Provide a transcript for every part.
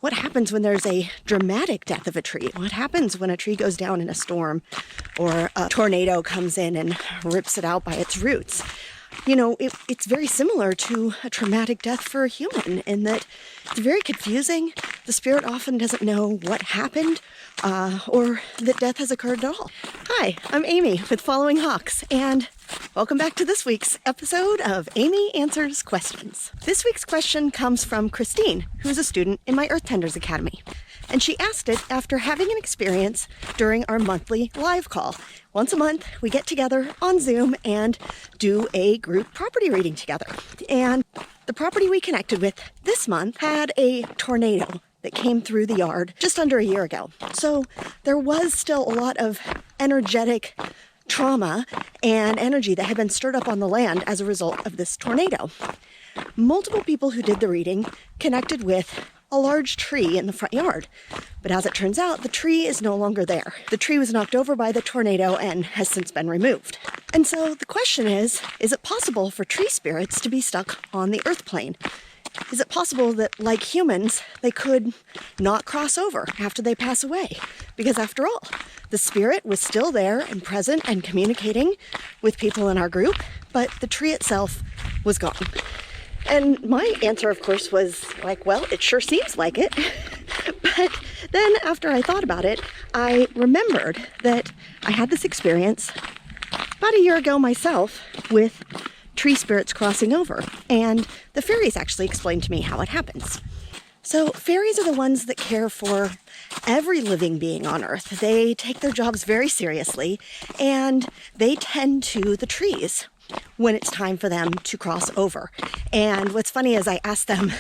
what happens when there's a dramatic death of a tree? What happens when a tree goes down in a storm or a tornado comes in and rips it out by its roots? You know, it's very similar to a traumatic death for a human in that it's very confusing. The spirit often doesn't know what happened or that death has occurred at all. Hi, I'm Amy with Following Hawks, and welcome back to this week's episode of Amy Answers Questions. This week's question comes from Christine, who's a student in my Earth Tenders Academy. And she asked it after having an experience during our monthly live call. Once a month, we get together on Zoom and do a group property reading together. And the property we connected with this month had a tornado that came through the yard just under a year ago. So there was still a lot of energetic trauma and energy that had been stirred up on the land as a result of this tornado. Multiple people who did the reading connected with a large tree in the front yard. But as it turns out, the tree is no longer there. The tree was knocked over by the tornado and has since been removed. And so the question is it possible for tree spirits to be stuck on the earth plane? Is it possible that, like humans, they could not cross over after they pass away? Because after all, the spirit was still there and present and communicating with people in our group, but the tree itself was gone. And my answer, of course, was like, well, it sure seems like it. But then after I thought about it, I remembered that I had this experience about a year ago myself with tree spirits crossing over. And the fairies actually explained to me how it happens. So fairies are the ones that care for every living being on Earth. They take their jobs very seriously, and they tend to the trees when it's time for them to cross over. And what's funny is I asked them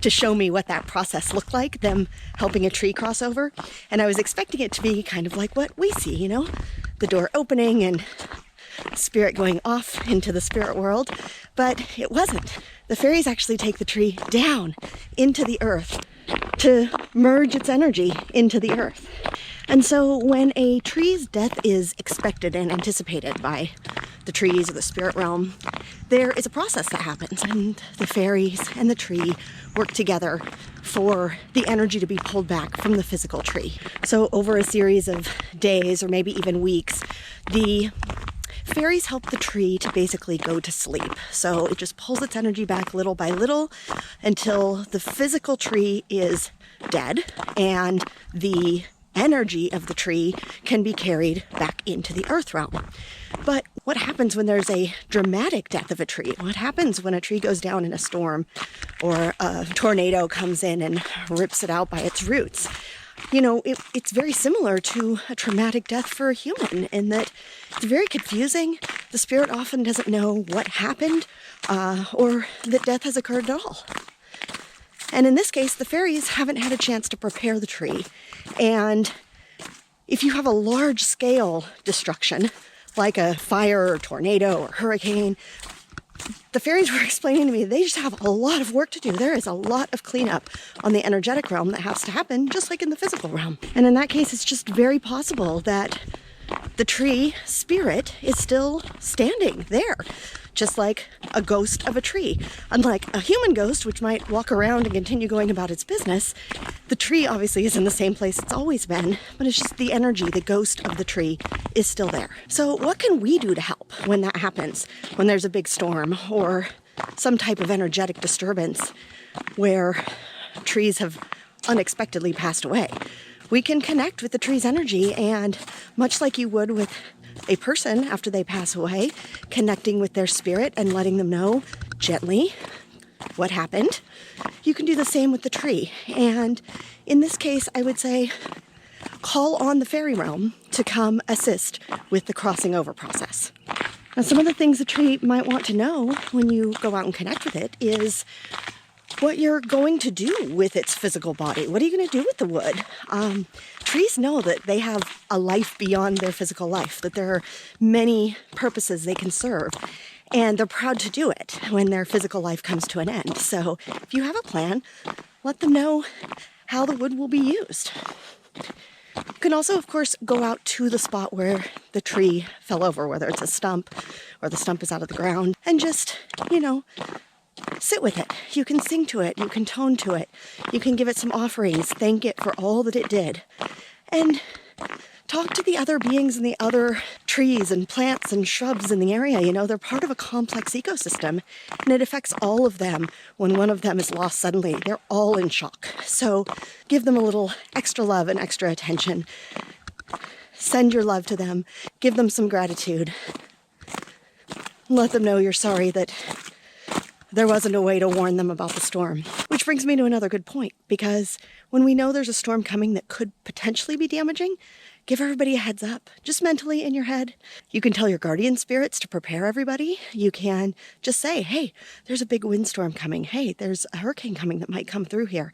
to show me what that process looked like, them helping a tree cross over. And I was expecting it to be kind of like what we see, you know, the door opening and spirit going off into the spirit world. But it wasn't. The fairies actually take the tree down into the earth to merge its energy into the earth. And so when a tree's death is expected and anticipated by the trees or the spirit realm, there is a process that happens, and the fairies and the tree work together for the energy to be pulled back from the physical tree. So over a series of days or maybe even weeks, the fairies help the tree to basically go to sleep. So it just pulls its energy back little by little until the physical tree is dead and the energy of the tree can be carried back into the earth realm. But what happens when there's a dramatic death of a tree? What happens when a tree goes down in a storm or a tornado comes in and rips it out by its roots? You know, it's very similar to a traumatic death for a human in that it's very confusing. The spirit often doesn't know what happened or that death has occurred at all. And in this case, the fairies haven't had a chance to prepare the tree. And if you have a large-scale destruction, like a fire or tornado or hurricane, the fairies were explaining to me they just have a lot of work to do. There is a lot of cleanup on the energetic realm that has to happen, just like in the physical realm. And in that case, it's just very possible that the tree spirit is still standing there, just like a ghost of a tree. Unlike a human ghost, which might walk around and continue going about its business, the tree obviously is in the same place it's always been, but it's just the energy, the ghost of the tree is still there. So what can we do to help when that happens, when there's a big storm or some type of energetic disturbance where trees have unexpectedly passed away? We can connect with the tree's energy, and much like you would with a person after they pass away, connecting with their spirit and letting them know gently what happened, you can do the same with the tree. And in this case, I would say call on the fairy realm to come assist with the crossing over process. Now, some of the things the tree might want to know when you go out and connect with it is what you're going to do with its physical body. What are you going to do with the wood? Trees know that they have a life beyond their physical life, that there are many purposes they can serve, and they're proud to do it when their physical life comes to an end. So if you have a plan, let them know how the wood will be used. You can also, of course, go out to the spot where the tree fell over, whether it's a stump or the stump is out of the ground, and just, sit with it. You can sing to it. You can tone to it. You can give it some offerings. Thank it for all that it did. And talk to the other beings and the other trees and plants and shrubs in the area. You know, they're part of a complex ecosystem, and it affects all of them. When one of them is lost suddenly, they're all in shock. So give them a little extra love and extra attention. Send your love to them. Give them some gratitude. Let them know you're sorry that there wasn't a way to warn them about the storm. Which brings me to another good point, because when we know there's a storm coming that could potentially be damaging, give everybody a heads up, just mentally in your head. You can tell your guardian spirits to prepare everybody. You can just say, hey, there's a big windstorm coming. Hey, there's a hurricane coming that might come through here.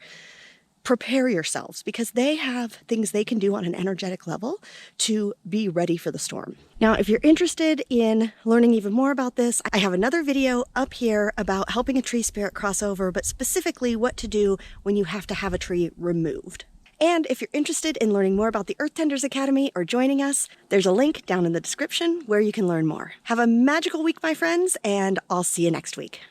Prepare yourselves, because they have things they can do on an energetic level to be ready for the storm. Now, if you're interested in learning even more about this, I have another video up here about helping a tree spirit cross over, but specifically what to do when you have to have a tree removed. And if you're interested in learning more about the Earth Tenders Academy or joining us, there's a link down in the description where you can learn more. Have a magical week, my friends, and I'll see you next week.